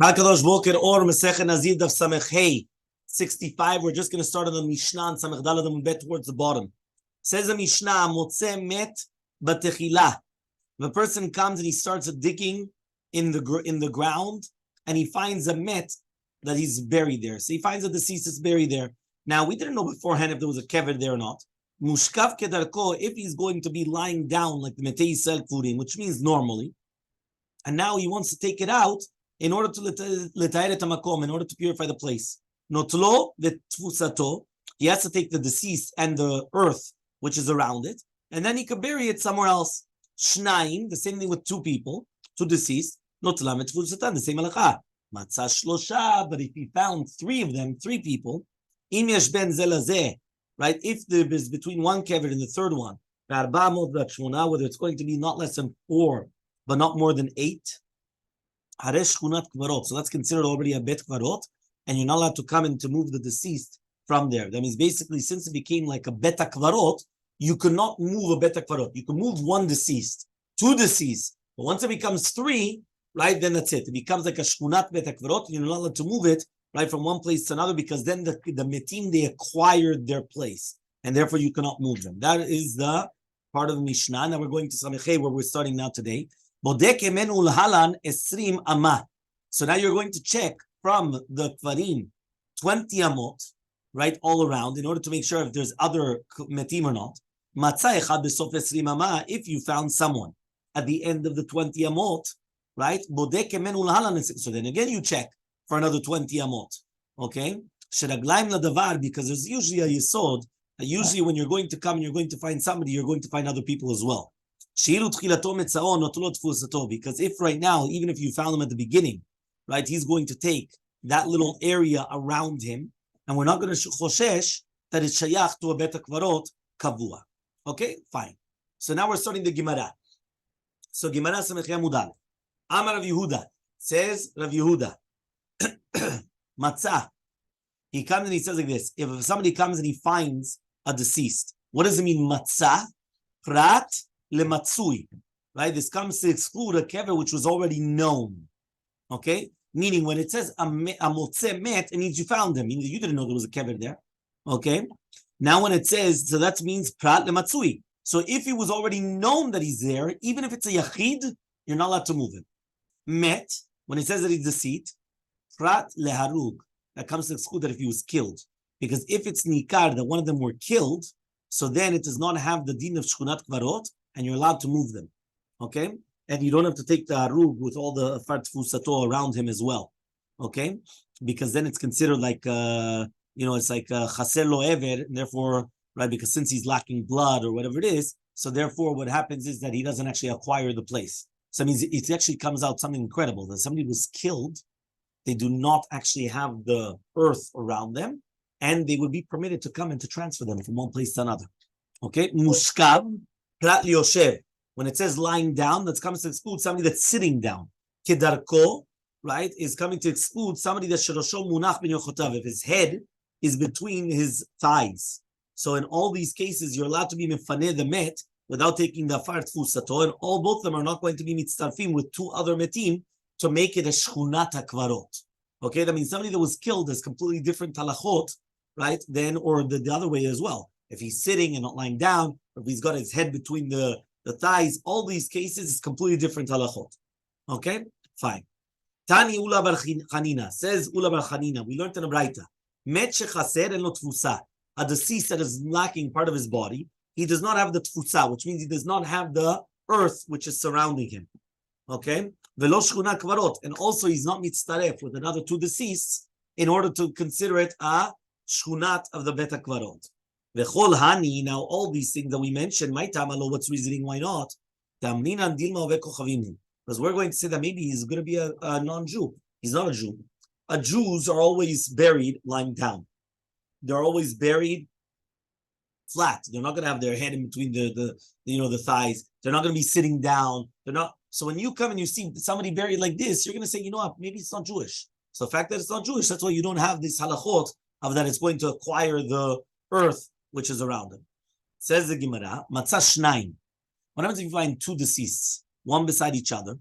HaKadosh Boker Or Masechet Nazir Daf Samech Hey 65. We're just going to start on the Mishnah and Samech Dalad and bet towards the bottom. Says the Mishnah, Motze Met Batechila. The person comes and he starts digging in the ground and he finds a met that he's buried there. So he finds a deceased that's buried there. Now we didn't know beforehand if there was a kever there or not. Mushkav kedarko, if he's going to be lying down like the Metei Yisrael Kfurim, which means normally, and now he wants to take it out in order to letair et hamakom, in order to purify the place. Notlo v'tfusato, he has to take the deceased and the earth which is around it, and then he could bury it somewhere else. Shnaim, the same thing with two people, two deceased. Notla v'tfusatan, the same halacha. Matzah shlosha, but if he found three of them, three people, im yesh ben zelazeh, right? If there is between one kever and the third one, whether it's going to be not less than 4, but not more than 8. So that's considered already a bet kvarot, and you're not allowed to come in to move the deceased from there. That means basically, since it became like a beta kvarot, you could not move a beta kvarot. You can move one deceased, two deceased, but once it becomes 3, right, then that's it. It becomes like a shkunat beta kvarot, and you're not allowed to move it right from one place to another, because then the metim, they acquired their place, and therefore you cannot move them. That is the part of the Mishnah. Now we're going to Samechei, where we're starting now today. So now you're going to check from the Kvarim 20 amot, right, all around, in order to make sure if there's other metim or not. If you found someone at the end of the 20 amot, right, so then again you check for another 20 amot, okay? Because there's usually a yesod. Usually when you're going to come and you're going to find somebody, you're going to find other people as well. Because if right now, even if you found him at the beginning, right, he's going to take that little area around him, and we're not going to choshesh that it's shayach to a bet kvarot kavua. Okay, fine. So now we're starting the Gemara. So Gemara Samech Yamudal. Amar Rav Yehuda, says Rav Yehuda, Matzah. He comes and he says like this: if somebody comes and he finds a deceased, what does it mean? Matzah, prat lematzui, right? This comes to exclude a kever which was already known. Okay, meaning when it says a motze met, it means you found him. Meaning you didn't know there was a kever there. Okay, now when it says, so that means prat lematzui. So if it was already known that he's there, even if it's a yachid, you're not allowed to move him. Met, when it says that he's deceased, prat leharug, that comes to exclude that if he was killed. Because if it's nikar, that one of them were killed, so then it does not have the din of shkunat kvarot, and you're allowed to move them. Okay? And you don't have to take the harug with all the fart fusato around him as well. Okay? Because then it's considered like, it's like chaser lo ever, and therefore, right, because since he's lacking blood or whatever it is, so therefore what happens is that he doesn't actually acquire the place. So it means it actually comes out something incredible, that somebody was killed, they do not actually have the earth around them, and they would be permitted to come and to transfer them from one place to another. Okay? Mushkav, prat lioshev. When it says lying down, that's coming to exclude somebody that's sitting down. Kedarko, right, is coming to exclude somebody that shirosho munach ben yochotav, if his head is between his thighs. So in all these cases, you're allowed to be mefaneh the met without taking the fart fusato, and both of them are not going to be mitztarfim with 2 other metim to make it a shchunat hakvarot. Okay, that means somebody that was killed is completely different halachot, right? Then, or the other way as well. If he's sitting and not lying down, or if he's got his head between the thighs, all these cases is completely different halachot. Okay, fine. Tani Ula bar Chanina, says Ula bar Chanina, we learned in a Braita, met shechaser en lo tfusa, a deceased that is lacking part of his body, he does not have the tfusa, which means he does not have the earth which is surrounding him. Okay? Velo shchuna kvarot, and also he's not mitztaref with another 2 deceased in order to consider it a shchunat of the beta kvarot. Vechol hani, now all these things that we mentioned, my tamalo, what's reasoning why not? Tamninan dilma vekochavim. Because we're going to say that maybe he's going to be a non-Jew. He's not a Jew. Jews are always buried lying down. They're always buried flat. They're not going to have their head in between the thighs. They're not going to be sitting down. They're not. So when you come and you see somebody buried like this, you're going to say, you know what, maybe it's not Jewish. So the fact that it's not Jewish, that's why you don't have this halachot of that it's going to acquire the earth which is around him. Says the Gemara, matzah shnaim. What happens if you find 2 deceased, one beside each other,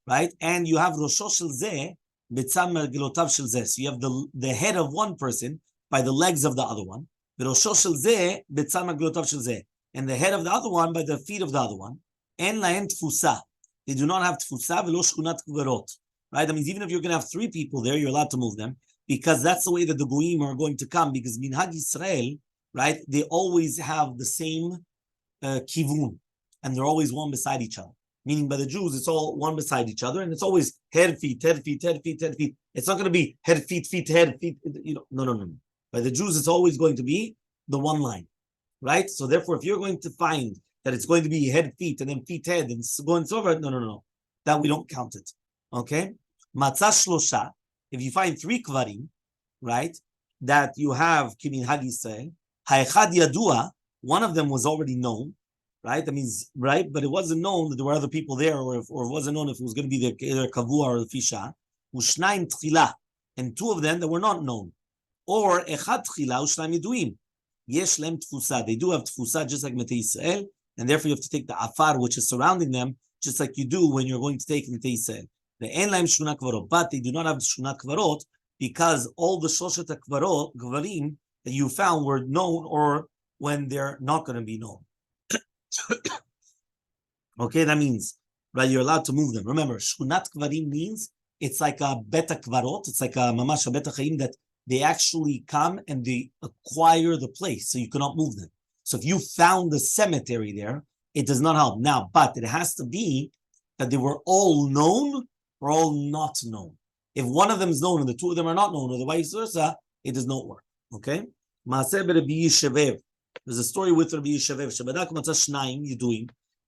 right? And you have Rosho Shel Zeh, betzam regelotav shel zeh. So you have the head of one person by the legs of the other one. V'rosho shel zeh betzam regelotav shel zeh. And the head of the other one by the feet of the other one. En lahen tfusa. They do not have tfusa v'lo shkunat kvarot. Right? That means even if you're going to have 3 people there, you're allowed to move them because that's the way that the goyim are going to come. Because minhag Yisrael, right? They always have the same kivun, and they're always one beside each other. Meaning by the Jews, it's all one beside each other, and it's always head, feet, head, feet, head, feet, head, feet. It's not going to be head, feet, feet, head, feet. No. By the Jews, it's always going to be the one line, right? So therefore, if you're going to find that it's going to be head, feet, and then feet, head, and so on and so forth, no. That we don't count it. Okay? Matzah shlosha, if you find 3 kvarim, right, that you have kimin hag Yisrael, ha'echad yadua, one of them was already known, right? That means, right, but it wasn't known that there were other people there, or it wasn't known if it was going to be either kavua or the fisha. Ushnaim tchila, and 2 of them that were not known, or echad tchila ushnaim yeduim. Yesh lem tfusa, they do have tfusa just like Metei Yisrael, and therefore you have to take the afar which is surrounding them, just like you do when you're going to take Metei Yisrael. The en laim shuna kvarot, but they do not have shuna kvarot because all the shoshet kvarim that you found were known or when they're not going to be known. Okay, that means, right, you're allowed to move them. Remember, shunat kvarim means it's like a beta kvarot, it's like a mamash a beta chaim that they actually come and they acquire the place, so you cannot move them. So if you found the cemetery there, it does not help. Now, but it has to be that they were all known or all not known. If one of them is known and the 2 of them are not known, or the vice versa, it does not work. Okay? There's a story with Rabbi Yishavev,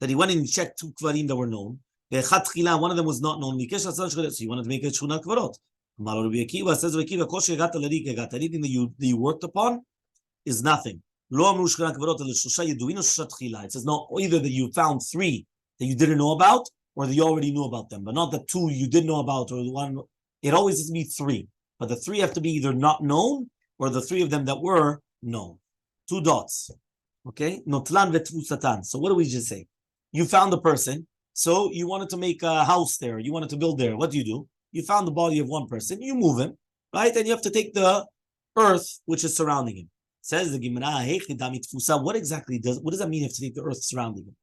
that he went and checked 2 kvarim that were known. One of them was not known. So he wanted to make a shuna kvarot. Rabbi Akiva says, anything that you worked upon is nothing. It says, no, either that you found 3 that you didn't know about, or that you already knew about them, but not the 2 you did know about, or the 1. It always has to be 3. But the 3 have to be either not known, or the 3 of them that were known. 2 dots. Okay? Notlan vetvusatan. So what do we just say? You found the person, so you wanted to make a house there, you wanted to build there. What do? You found the body of one person, you move him, right? And you have to take the earth which is surrounding him. Says the Gemara, what exactly what does that mean you have to take the earth surrounding him?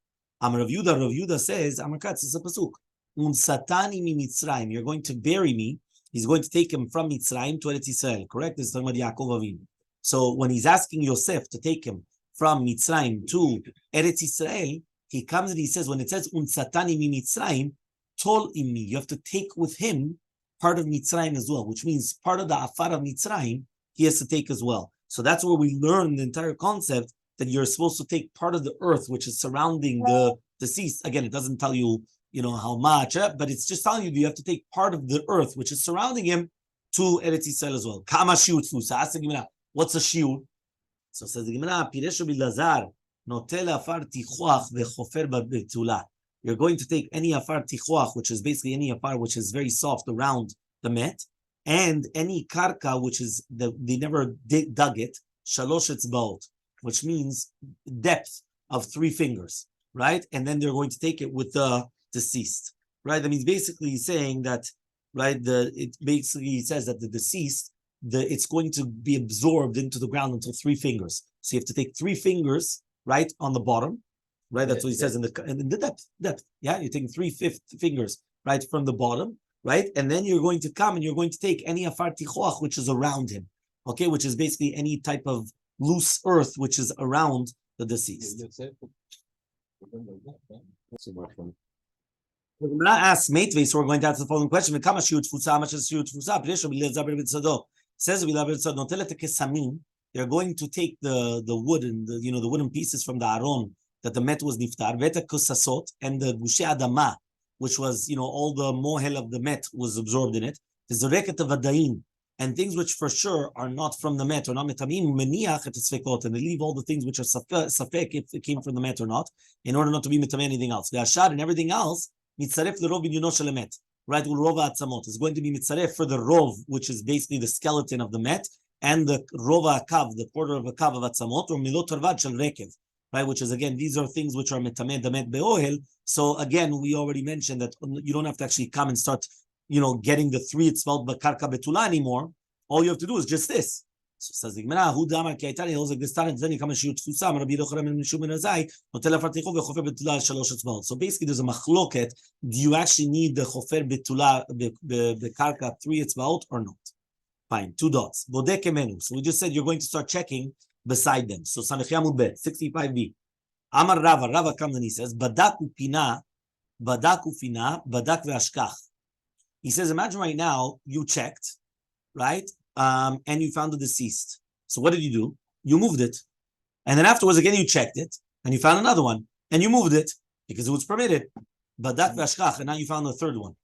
Rav Yehuda says, it's a pasuk. Unsatani mi Mitzrayim. You're going to bury me. He's going to take him from Mitzrayim to Eretz Yisrael. Correct? This is talking about Yaakov Avinu. So when he's asking Yosef to take him from Mitzrayim to Eretz Yisrael, he comes and he says, when it says Unsatani mi Mitzrayim, tol immi, you have to take with him part of Mitzrayim as well, which means part of the afar of Mitzrayim he has to take as well. So that's where we learn the entire concept that you're supposed to take part of the earth which is surrounding the deceased. Again, it doesn't tell you, how much, but it's just telling you have to take part of the earth which is surrounding him to Eretz Yisrael as well. Kama shiur tfusa. Ask the Gemara, what's a shiur? So says the Gemara, Pireshu bilazar notel afar tichuach vechofer betula. You're going to take any afar tichuach, which is basically any afar which is very soft around the met, and any karka which is they never dug it, shalosh etzbaot, which means depth of 3 fingers, right? And then they're going to take it with the deceased, right? That means basically saying that, right? It basically says that the deceased, it's going to be absorbed into the ground until 3 fingers. So you have to take 3 fingers, right, on the bottom, right? That's what he says in the depth. Yeah, you're taking 3 fingers, right, from the bottom, right? And then you're going to come and you're going to take any afar tichoach which is around him, okay, which is basically any type of loose earth which is around the deceased. We're going to ask Meitvei, so we're going to answer the following question: how much is shiur tfusa? Says they're going to take the wood and the wooden pieces from the aron that the met was niftar, veta kusasot, and the gushe adama, which was all the mohel of the met was absorbed in it. The zoreket vadaim, and things which for sure are not from the met or not metamim, meniach et sfekot, and they leave all the things which are safek if it came from the met or not, in order not to be metamim anything else. The ashar and everything else mitzaref l'rov binyono shel met, right? Ulrova atzamot is going to be mitzaref for the rov, which is basically the skeleton of the met, and the rova kav, the quarter of a kav of atzamot, or milot tarvad shel rekev, right? Which is again, these are things which are metameh damet beohel. So again, we already mentioned that you don't have to actually come and start getting the 3 etzvaot b'karka betula anymore. All you have to do is just this. So says the Gemara, "Hu damar ki aytani like this time then you come and shoot tfusam Rabbi Yochanan ben Mishum ben Azai notel afarticho vechofer betula shalosh etzvaot." So basically, there's a machloket. Do you actually need the chofer betula bekarka 3 etzvaot or not? Fine, 2 dots. Bodek emenu. So we just said you're going to start checking beside them. So Samech Yamud Bet 65b. Amar Rava comes and he says, "Badak upina, badak ve'ashkach." He says, imagine right now you checked, right? And you found the deceased. So what did you do? You moved it. And then afterwards, again, you checked it, and you found another one, and you moved it, because it was permitted. Badak ve'ashkach, and now you found the third one.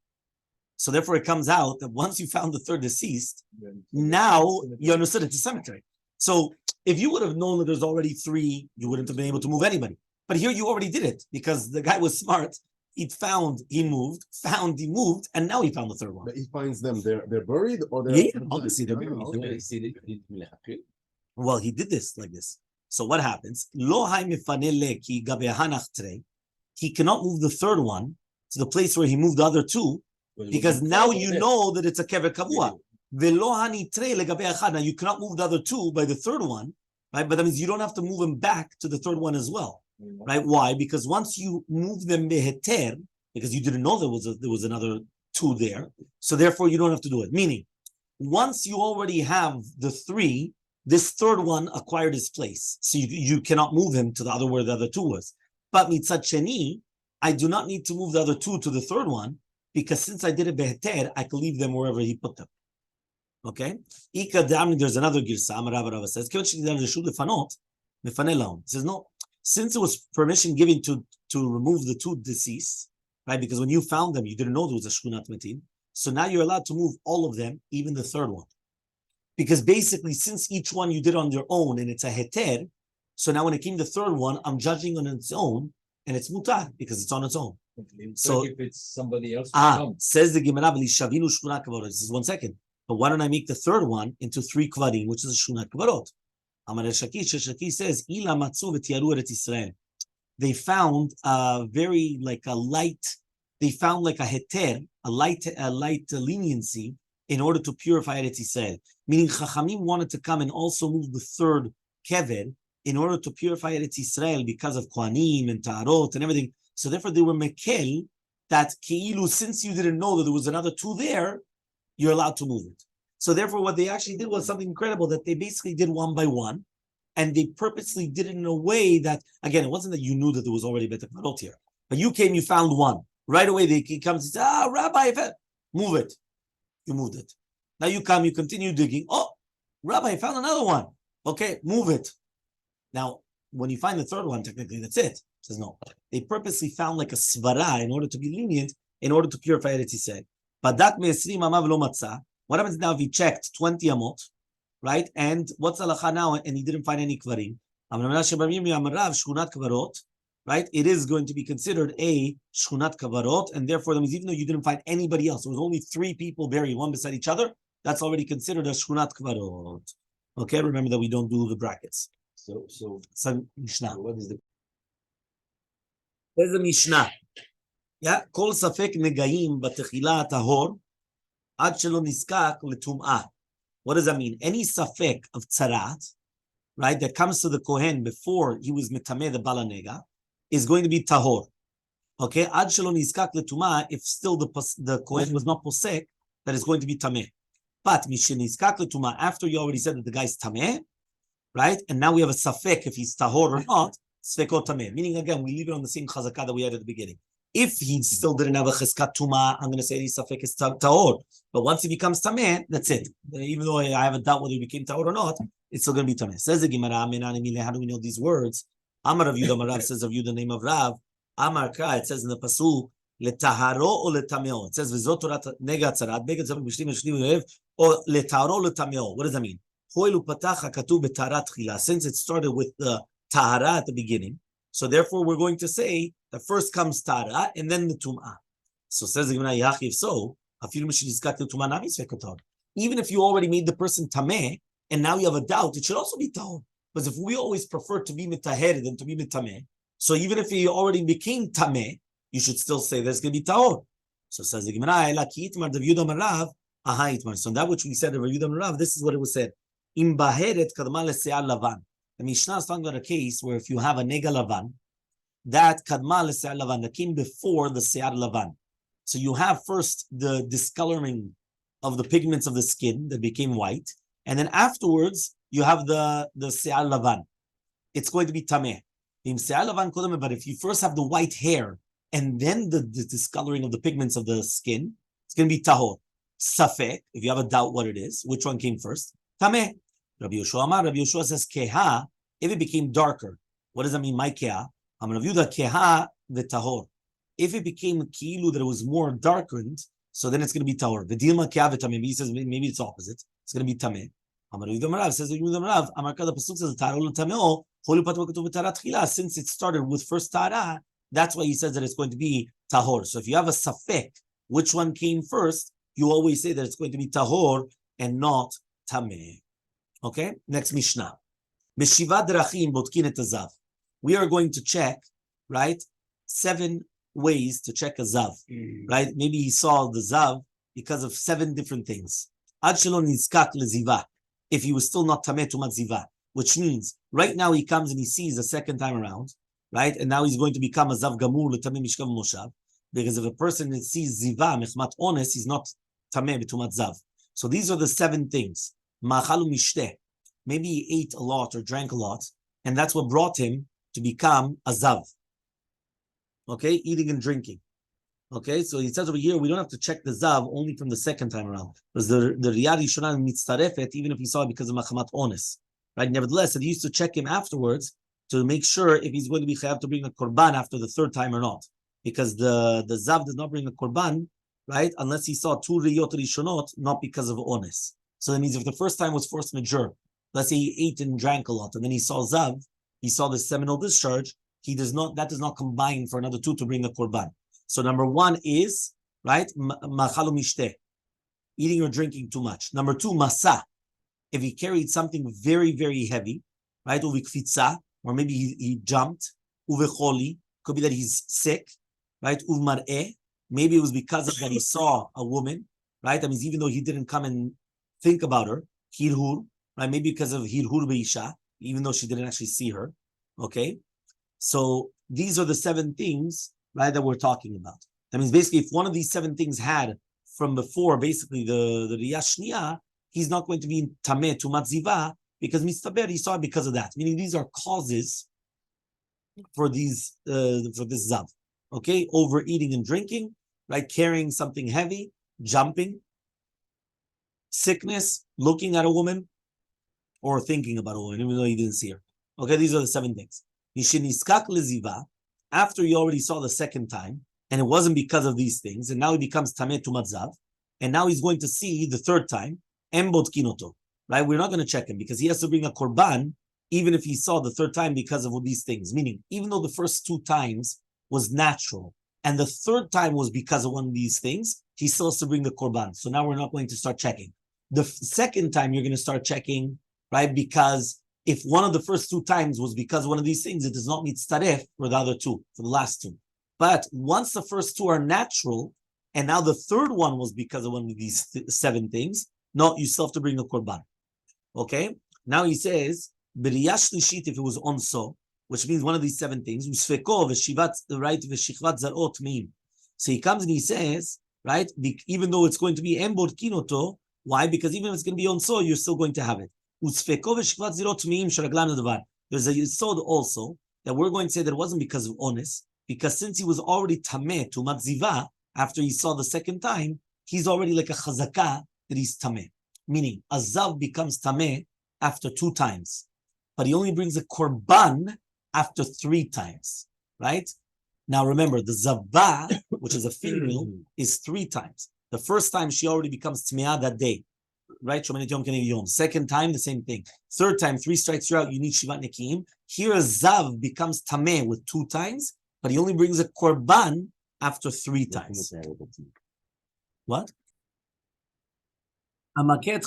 So therefore, it comes out that once you found the third deceased, now you understood it's a cemetery. So if you would have known that there's already 3, you wouldn't have been able to move anybody. But here you already did it, because the guy was smart. He moved, and now he found the third one. But he finds them, they're buried, or they're... Yeah, obviously they're buried. Well, he did this like this. So what happens? He cannot move the third one to the place where he moved the other 2, because now you know that it's a kever kavua. Now you cannot move the other 2 by the third one, right? But that means you don't have to move him back to the third one as well. Right? Why? Because once you move them beheter, because you didn't know there was another 2 there, so therefore you don't have to do it. Meaning, once you already have the 3, this third one acquired his place, so you cannot move him to the other where the other 2 was. But mitzad sheni, I do not need to move the other 2 to the third one, because since I did it beheter, I can leave them wherever he put them. Okay? There's another girsa. Rava says, it says no. Since it was permission given to remove the 2 deceased, right? Because when you found them, you didn't know there was a shkunat metim. So now you're allowed to move all of them, even the third one. Because basically, since each one you did on your own and it's a heter, so now when it came the third one, I'm judging on its own and it's mutar because it's on its own. So if it's somebody else, says the Gemara, shavinu shkunat kvarot. This is 1 second. But why don't I make the third one into 3 kvarim, which is a shkunat kvarot? Amar Shakish says, "Ila matzu v'tiyaru eretz Yisrael." They found very like a light. They found like a heter, a light leniency in order to purify Eretz Yisrael. Meaning, Chachamim wanted to come and also move the third kever in order to purify Eretz Yisrael because of Kohanim and Ta'arot and everything. So therefore, they were mekel that keilu, since you didn't know that there was another 2 there, you're allowed to move it. So therefore, what they actually did was something incredible, that they basically did 1 by 1, and they purposely did it in a way that, again, it wasn't that you knew that there was already Beit HaKvarot here, but you came, you found 1. Right away, he comes and says, Rabbi, move it. You moved it. Now you come, you continue digging. Oh, Rabbi, I found another one. Okay, move it. Now, when you find the third one, technically, that's it. He says, no. They purposely found like a svara in order to be lenient, in order to purify Eretz Yisrael. Badak me-20 amav lo matzah. What happens now if he checked 20 amot, right? And what's halacha now? And he didn't find any kvarim. Right? It is going to be considered a shkunat kavarot, and therefore, that means even though you didn't find anybody else, there was only 3 people buried, one beside each other, that's already considered a shkunat kavarot. Okay, remember that we don't do the brackets. So Mishnah. what is the... There's the Mishnah. Yeah, kol safek negayim batechila tahor ad shelo niskak letum'ah. What does that mean? Any safek of tzarat, right, that comes to the kohen before he was mitameh the balanega, is going to be tahor. Okay, ad shelo niskak letum'ah, if still the kohen was not posek, that is going to be tameh. But mishen niskak letum'ah, after you already said that the guy's tameh, right, and now we have a safek if he's tahor or not, sfekot tameh. Meaning again, we leave it on the same chazakah that we had at the beginning. If he still didn't have a cheskat tuma, I'm going to say the safek is tahor. But once he becomes tameh, that's it. Even though I have a doubt whether he became tahor or not, it's still going to be tameh. Says the Gemara, how do we know these words? Amar Rav Yudah, Rav says Rav Yudah, the name of Rav. Amar Ka, it says in the pasuk, letaharo or letameo. It says v'zot torat nega tzarat, beged zabek b'shlim b'shlim v'yev, or letaharo letameo. What does that mean? Hoilu patach hakatuv b'tarat chila. Since it started with the tahara at the beginning, so therefore we're going to say that first comes tahara and then the tum'ah. So says the Gemara, Yachiv, so even if you already made the person tameh and now you have a doubt, it should also be tahor. Because if we always prefer to be mitaher than to be mitameh, so even if he already became tameh, you should still say there's going to be tahor. So says the Gemara, "Ela ki itmar Rav Yehuda amar Rav, aha itmar." So that which we said, Rav Yehuda amar Rav, this is what it was said. Im baheret kadma lese'al lavan. The Mishnah is talking about a case where if you have a nega lavan, that kadma lese'al lavan, that came before the se'ar lavan. So you have first the discoloring of the pigments of the skin that became white, and then afterwards you have the se'ar lavan. It's going to be tameh. But if you first have the white hair and then the discoloring of the pigments of the skin, it's going to be tahor. Safek, if you have a doubt what it is, which one came first? Tameh. Rabbi Yoshua says keha, if it became darker. What does that mean? My keha. Amar Rav Yehuda keha v'tahor. If it became kilu that it was more darkened, so then it's going to be tahor. V'dilma keha v'tameh. He says maybe it's opposite. It's going to be tameh. Amar Rav Yehuda says Rav Yehuda Amar the pasuk says tahor l'tameo. Since it started with first tara, that's why he says that it's going to be tahor. So if you have a safek, which one came first, you always say that it's going to be tahor and not tameh. Okay, next Mishnah. Beshiva drachim botkin et zav. We are going to check, right? 7 ways to check a zav, right? Maybe he saw the zav because of 7 different things. Ad shelo nizkak leziva. If he was still not tameh tumat ziva, which means right now he comes and he sees the second time around, right? And now he's going to become a zav gamur l'tameh mishkav moshav, because if a person that sees ziva mechmat ones, he's not tameh b'tumat zav. So these are the 7 things. Ma'achalu mishteh. Maybe he ate a lot or drank a lot, and that's what brought him to become a zav. Okay, eating and drinking. Okay, so he says over here, we don't have to check the zav only from the second time around. Because the riyad yishonah mitztarefet, even if he saw it because of machamat ones. Right? Nevertheless, he used to check him afterwards to make sure if he's going to be chayav to bring a korban after the 3rd time or not. Because the zav does not bring a korban, right? Unless he saw 2 riyot rishonot, not because of ones. So that means if the first time was force majeure, let's say he ate and drank a lot, and then he saw zav, he saw the seminal discharge, that does not combine for another 2 to bring a korban. So number 1 is, right, machalu mishteh, eating or drinking too much. Number 2, masa, if he carried something very, very heavy, right, uvikfitza, or maybe he jumped, uvecholi, could be that he's sick, right, uvmar'eh, maybe it was because of that he saw a woman, right, that means even though he didn't come and think about her, hirhur, right, maybe because of hirhur be'isha, even though she didn't actually see her, okay? So these are the 7 things, right, that we're talking about. That means basically if one of these 7 things had from before, basically the riyah shniya, he's not going to be tameh tumat ziva because mistaber he saw it because of that. Meaning these are causes for these for this zav. Okay, overeating and drinking, right? Carrying something heavy, jumping, sickness, looking at a woman, or thinking about a woman, even though he didn't see her. Okay, these are the 7 things. Yishiniskak leziva, after you already saw the second time, and it wasn't because of these things, and now he becomes tameh tumat zav, and now he's going to see the 3rd time, embodkinoto, right? We're not going to check him because he has to bring a korban, even if he saw the 3rd time because of these things. Meaning, even though the first 2 times was natural, and the 3rd time was because of one of these things, he still has to bring the korban. So now we're not going to start checking. The 2nd time you're going to start checking, right? Because if one of the first 2 times was because of one of these things, it does not meet staref for the other 2, for the last 2. But once the first 2 are natural, and now the 3rd one was because of one of these 7 things, no, you still have to bring a korban. Okay? Now he says, b'riyah shlishit, if it was onso, which means one of these 7 things, usfeko v'shivat, right, v'shichvat zarot meim. So he comes and he says, right, even though it's going to be embod kinoto, why? Because even if it's going to be onso, you're still going to have it. Usfeko v'shichvat zarot meim sharaglam nedavar. There's a yisod also that we're going to say that it wasn't because of ones, because since he was already tameh tumat ziva after he saw the 2nd time, he's already like a chazakah that he's tameh. Meaning, a zav becomes tameh after 2 times, but he only brings a korban after 3 times, right? Now remember, the zavah, which is a female, is 3 times. The first time she already becomes tmeah that day, right? 2nd time, the same thing. 3rd time, 3 strikes you out, you need shivat nekim. Here a zav becomes tameh with 2 times, but he only brings a korban after 3 times. What? Imagine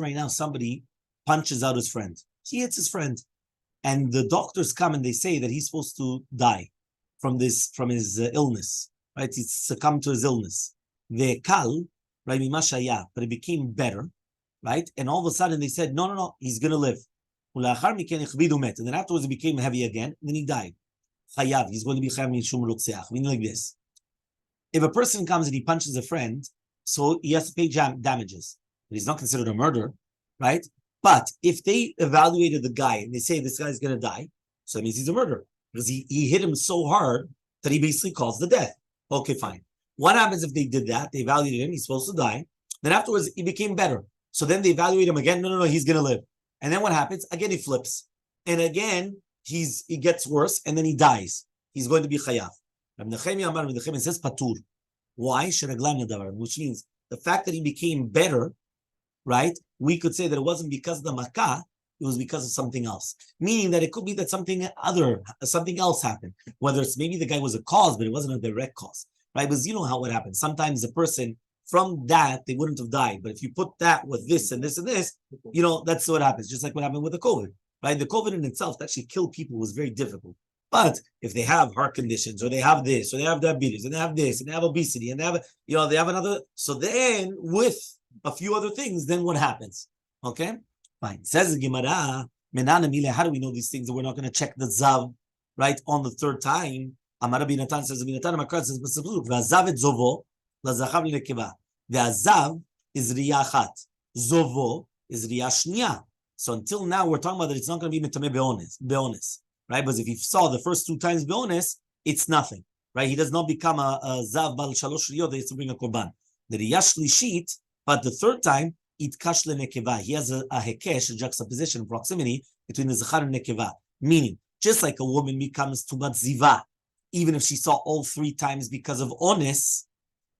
right now somebody punches out his friend. He hits his friend. And the doctors come and they say that he's supposed to die from his illness. right? He succumbed to his illness. Hechal, right? But it became better, right? And all of a sudden they said, no, he's going to live. And then afterwards it became heavy again, and then he died. Chayav, he's going to be chayav mishum rotzeach. Meaning like this: if a person comes and he punches a friend, so he has to pay damages. But he's not considered a murder, right? But if they evaluated the guy and they say this guy's going to die, so that means he's a murderer because he hit him so hard that he basically caused the death. Okay, fine. What happens if they did that? They evaluated him, he's supposed to die. Then afterwards, he became better. So then they evaluate him again. No, he's going to live. And then what happens? Again, he flips. And again, he gets worse, and then he dies. He's going to be chayav. Rabbi Nechemia says patur. Why? Which means the fact that he became better, right? We could say that it wasn't because of the makkah, it was because of something else. Meaning that it could be that something else happened. Whether it's maybe the guy was a cause, but it wasn't a direct cause, right? Because you know how it happens. Sometimes a person, from that, they wouldn't have died. But if you put that with this and this and this, that's what happens. Just like what happened with the COVID, right? The COVID in itself, to actually kill people was very difficult. But if they have heart conditions, or they have this, or they have diabetes, and they have this, and they have obesity, and they have, they have another. So then, with a few other things, then what happens? Okay, fine. Says the Gemara, how do we know these things that we're not going to check the zav, right, on the third time? Amar Rabbi Natan says, Makar says, Vazav et zovo, lazachav lekeva. The azav is riyah achat. Zovo is riyah shniya. So until now, we're talking about that it's not going to be mitameh be'ones. Right? Because if he saw the first 2 times be'ones, it's nothing. Right? He does not become a zav bal shalosh riyot that he has to bring a korban. The riyah shlishit, but the third time, itkash lenekeva. He has a hekesh, a juxtaposition, proximity between the zachar and nekeva. Meaning, just like a woman becomes tumat ziva, even if she saw all 3 times because of ones,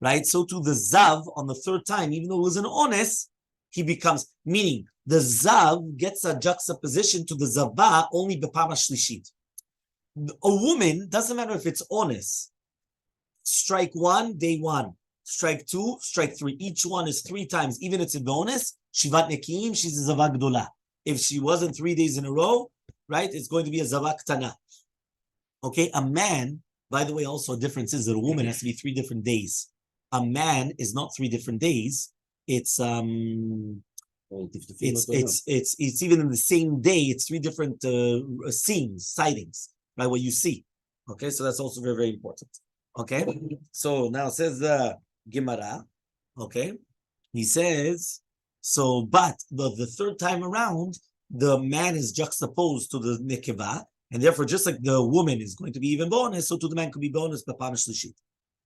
right? So to the zav on the third time, even though it was an ones, he becomes, meaning the zav gets a juxtaposition to the zava only bepama shlishit. A woman, doesn't matter if it's ones, strike 1, day 1, strike 2, strike 3. Each one is 3 times, even if it's a bonus, shivat nekiim, she's a zava gdola. If she wasn't 3 days in a row, right, it's going to be a zava ktana. Okay, a man, by the way, also a difference is that a woman has to be 3 different days. A man is not 3 different days. It's even in the same day. It's 3 different sightings, right? What you see. Okay, so that's also very, very important. Okay, so now it says the Gemara. Okay, he says so, but the third time around, the man is juxtaposed to the nekeva, and therefore, just like the woman is going to be even bonus, so to the man could be bonus b'pam shlishit.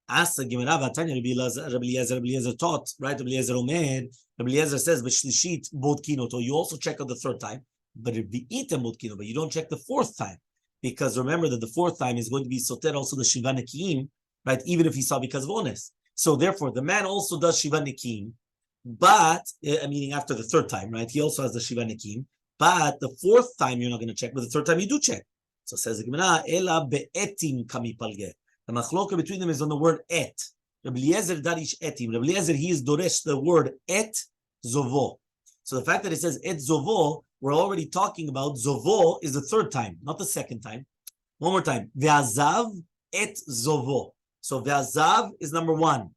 Ask the Gemara, Rabbi Eliezer taught, right? Rabbi Eliezer Omer, Rabbi Eliezer says, but shlishit bod kinoto. You also check on the third time, but it be eaten bod kino, but you don't check the 4th time, because remember that the 4th time is going to be soter also the shiva nekiim, right? Even if he saw because of ones. So therefore, the man also does shiva nekiim, but meaning after the 3rd time, right? He also has the shiva nekiim, but the 4th time you're not going to check, but the 3rd time you do check. So says the Gemara, ela be'etim kami palge. The machloka between them is on the word et. Rabbi Eliezer darish etim. Rabbi Eliezer, he is doresh the word et zovo. So the fact that it says et zovo, we're already talking about zovo is the 3rd time, not the 2nd time. One more time. Ve'azav et zovo. So ve'azav is number 1.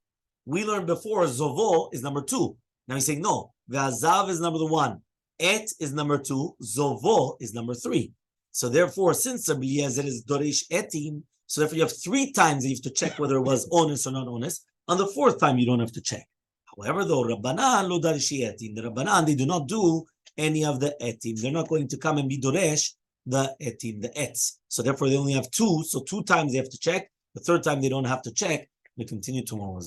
We learned before zovo is number 2. Now he's saying no. Ve'azav is number 1. Et is number 2. Zovo is number 3. So therefore, since Rabbi Eliezer is doresh etim, so therefore you have 3 times that you have to check whether it was honest or not honest. On the 4th time, you don't have to check. However, though, Rabbanan lo darishi etim. The Rabbanan, they do not do any of the etim. They're not going to come and be doresh the etim, the ets. So therefore, they only have 2. So 2 times they have to check. The 3rd time they don't have to check. We continue tomorrow.